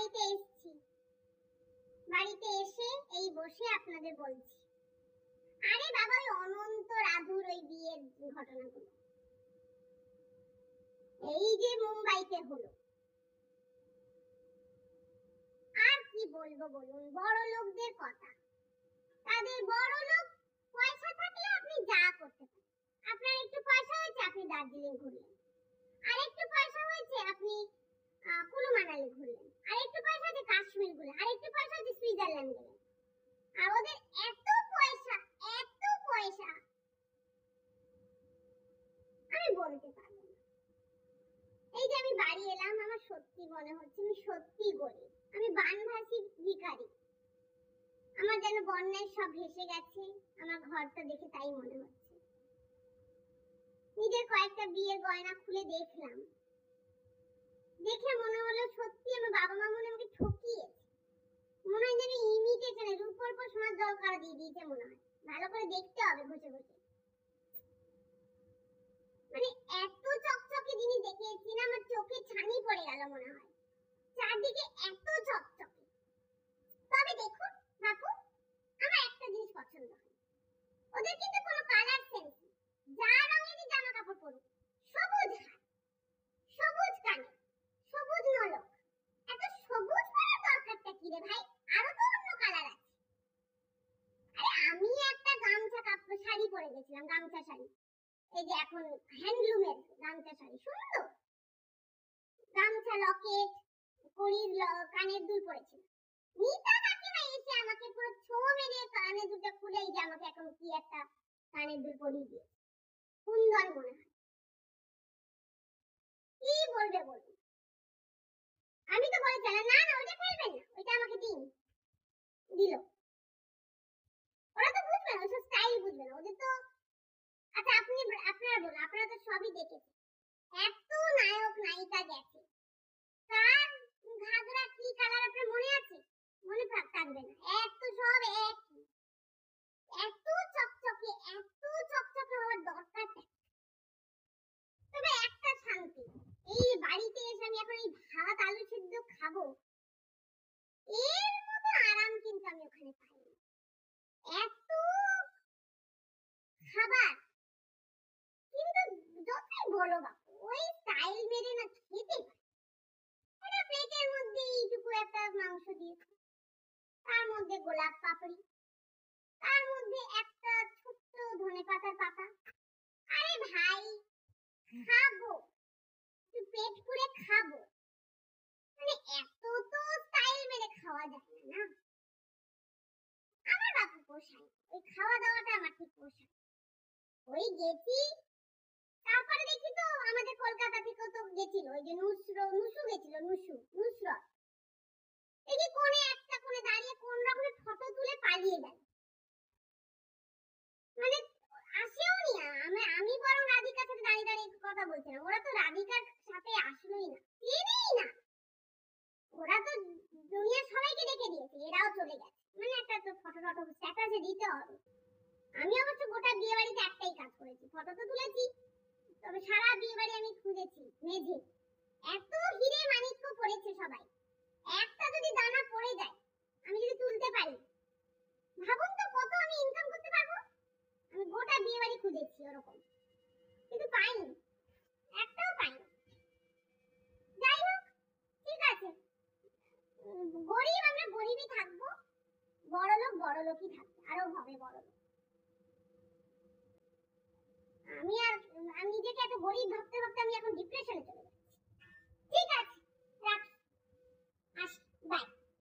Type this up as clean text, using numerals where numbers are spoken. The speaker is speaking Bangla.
বাড়িতে এসেছি, বাড়িতে এসে এই বসে আপনাদের বলছি। আরে বাবা, ওই অনন্ত রাধুর ওই বিয়ের ঘটনাগুলো এই যে মুম্বাইতে হলো, আর কি বলবো বলুন, বড় লোকদের কথা। তাদের বড় লোক, পয়সা থাকলে আপনি যা করতে পারেন। আপনার একটু পয়সা হয়েছে, আপনি দার্জিলিং ঘুরলেন। আর একটু পয়সা হয়েছে, আপনি কুলু মানালি ঘুরলেন। আর একটু পয়সা হয়েছে, কাশ্মীর ঘুরলেন। আর একটু পয়সা হয়েছে, সুইজারল্যান্ড গেলেন। আর ওদের এত পয়সা, এত পয়সা, আমি বলতে পারবো না। এই যে আমি বাড়ি এলাম, আমার সত্যি মনে হচ্ছে আমি সত্যি গরিব, আমি বানভাসি ভিখারি। আমার যেন বন্যায় সব ভেসে গেছে, আমার ঘরটা দেখে তাই মনে হচ্ছে। নিজের কয়েকটা বিয়ের গয়না খুলে দেখলাম, দেখে মনে হলো সত্যি আমার বাবা মা মনে আমাকে ঠকিয়েছে। মনে হয় যেন ইমিটেশন, রূপোর উপর সোনার জল কারা দিয়ে দিয়েছে মনে হয়। ভালো করে দেখতে হবে বসে বসে। মানে এত চকচকে জিনিস দেখেছি না, আমার চোখে ছানি পড়ে গেল মনে হয়। চারদিকে এত চকচকে। তবে দেখুন বাপু, আমার একটা জিনিস পছন্দ হয়, ওদের কিন্তু কোনো কালার সেন্স নেই। যা রঙেরই জামা কাপড় পরুক, সবুজ হাত, সবুজ কানে, সবুজ নলক। এত সবুজ পরার দরকারটা কি রে ভাই? আরো তো অন্য কালার আছে। আরে আমি একটা গামছা কাপড় শাড়ি পরে গেছিলাম, গামছা শাড়ি, এই যে এখন হ্যান্ডলুমের গামছা শাড়ি, সুন্দর গামছা, লকেট, কড়ির কানের দুল পরেছিল। মিতা কাকিমা এসে আমাকে পুরো ছো মেরে কানে দুটো খুলে এই যে আমাকে এখন কি একটা কানের দুল পরিয়ে দিয়েছে। সুন্দর মনে হয়। কি বলবে বলুন? আমি তো বলেছিলাম না না ওইটা ফেলবেন না, ওইটা আমাকে দিন, দিল। ওরা তো বুঝবে না, ওইসব স্টাইল বুঝবে না ওদের তো। আচ্ছা আপনারা বলুন, আপনারা তো সবই দেখেছেন, এত নায়ক নায়িকা গেছে, কার ঘাগরা কি কালার আপনার মনে আছে? মনে থাকবে না, এত সব একই, এত চকচকে, এত চকচকে হওয়ার দরকারটা। তবে একটা শান্তি, এই বাড়িতে এসে আমি এখন এই ভাত আলু সিদ্ধ খাবো, এর মতো আরাম কিন্তু আমি ওখানে পাই না। এত খাবার, কিন্তু যতই বলো বাপু, ওই স্টাইল মেরে না খেতে পারি। একটা প্লেটের মধ্যে এইটুকু একটা মাংস দিয়েছে, তার মধ্যে গোলাপ পাপড়ি, তার মধ্যে একটা ছোট্ট ধনেপাতার পাতা। আরে ভাই, খাবো, একটু পেট পুরে খাবো, মানে এত তো স্টাইল মেরে খাওয়া যায় না। আমার বাপু পোষায়, ওই খাওয়া দাওয়াটা আমার ঠিক পোষায়। ওই গেছি, তারপরে দেখি তো আমাদের কলকাতা থেকে তো গেছিল ওই যে নুসু গেছিল, নুসরত। এই যে কোণে একটা কোণে দাঁড়িয়ে কোন রকমের ফটো তুলে পালিয়ে গেল, মানে আসেও নি। আমি বরং রাধিকার সাথে দাঁড়িয়ে দাঁড়িয়ে কথা বলছিলাম, ওরা তো রাধিকার সাথে আসলোই না, চেনেই না। ওরা তো দুনিয়ার সবাইকে দেখে দিয়েছে, এরাও চলে গেছে। মানে একটা তো ফটো স্ট্যাটাসে দিতে হবে। আমি অবশ্য গোটা বিয়ে বাড়িতে একটাই কাজ করেছি, ফটো তো তুলেছি, তবে সারা বিয়ে বাড়ি আমি খুঁজেছি মেঝে, এত হিরে মানিক্য পড়েছে সবাই, একটা যদি দানা পড়ে যায়, আমি যদি তুলতে পারি, ভাবুন তো কত আমি ইনকাম করতে পারবো। আমি গোটা বিয়ে বাড়ি খুঁজেছি ওরকম, কিন্তু পাইনি, একটাও পাইনি। যাই হোক, ঠিক আছে, গরিব আমরা গরিবই থাকবো, বড়লোক বড়লোকই থাকবে, আরো হবে বড়লোক। আমি নিজেকে এত গরিব ভাবতে ভাবতে আমি এখন